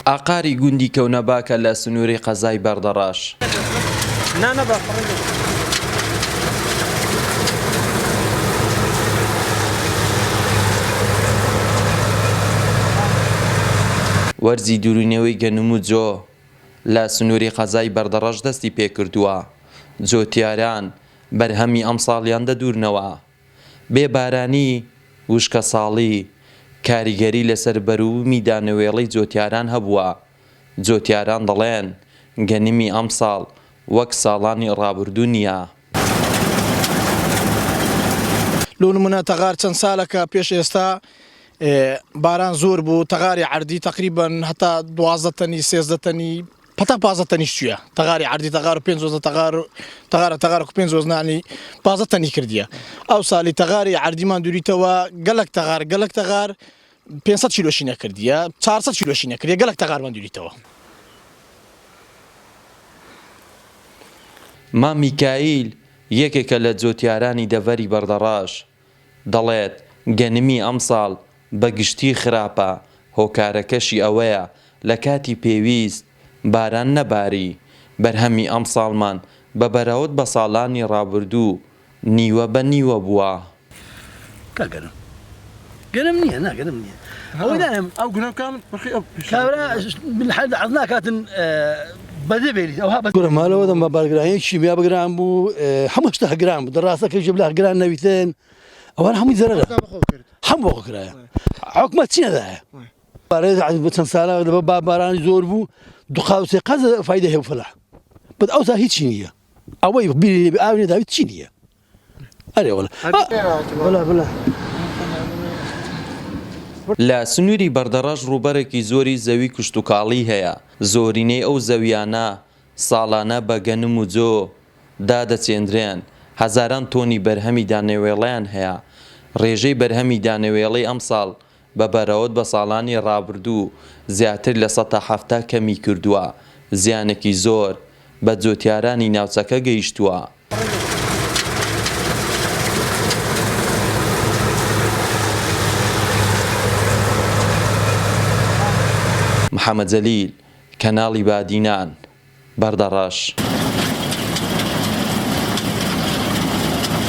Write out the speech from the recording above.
ئاقاری گوندی کەونەباکە لە سنووری قەزای بەردەڕاش. وەرزی دوورینەوەی گەنم و جۆ لە سنووری قەزای بەردەڕاش دەستی پێکردووە. جۆتیاران بەرهەمی ئەم ساڵیان دەدورنەوە. بێبارانی، وشکە ساڵی، کاریگەری لەسەر بەروومی دانەوێڵەی جۆتیاران هەبووە. جۆتیاران دەڵێن گەنمی ئەم ساڵ وەک ساڵانی ڕابردوو نییە. لۆ نمونە تەغار چەند ساڵەکە پێش ئێستا باران زۆر بوو، تەغاری عەردی تەقریبەن هەتا 12 تەنی 13 تەنی پەتا 15 تەنیش چوویە. تەغاری عەردی تەغار و 5 تەغارە 5 نانی 15 تەنی کردیە. ئەو ساڵی تەغاری عەردیمان دووریتەوە گەلک تەغار 500 کیلۆشی نەکردیە، 400 کیلۆشی نەکردیە، گەلک تەغارمان دووریتەوە. مام میکایل یەکێکە لە جۆتیارانی دەڤەری بەردەڕاش دەڵێت گەنمی ئەم ساڵ بەگشتی خراپە. هۆکارەکەشی ئەوەیە لە کاتی پێویست باران نەباری. بەرهەمی ئەم ساڵمان بە بەراورد بە ساڵانی ڕابردوو نیوە بە نیوە بووە. گەنم نییە ناگەنم نییە ئەوەی دایم ئەو گونەم کابرا بالحەد عەزنا کاتن بەدێ بێریت ئەوها بەگورە مالەوە دەم بە بارگرانی شیمیا بەگران بوو هەموو شتە هەگران بوو دەڕاستەکەی ژە بلا هەگران نەویتن ئەوان هەمووی زەرەرە هەموو بۆ کرایە حکومەت چی نەدایە بە چەند ساڵە دەبە بارانی زۆر بوو دو قاوسێ قەز فایدە هێو فەلاح بەد ئەوسا هیچی نییە ئەوەی بیری ئاوی نەداویت چی نییە ئەرێ وەڵا لە سنووری بەردەڕاش ڕووبەرێکی زۆری زەوی کشتتوکاڵی هەیە. زۆرینەی ئەو زەویانە ساڵانە بە گەنم و جۆ دادەچێندرێن. هەزاران تۆنی بەرهەمی دانەوێڵەیان هەیە. ڕێژەی بەرهەمی دانەوێڵەی ئەم ساڵ بە بەراورد بە ساڵانی ڕابردوو زیاتر لە 170 کەمی کردووە. زیانێکی زۆر بە جۆتیارانی ناوچەکە گەیشتووە. محەممەد جەلیل، کەناڵی بادینان، بەردەڕاش.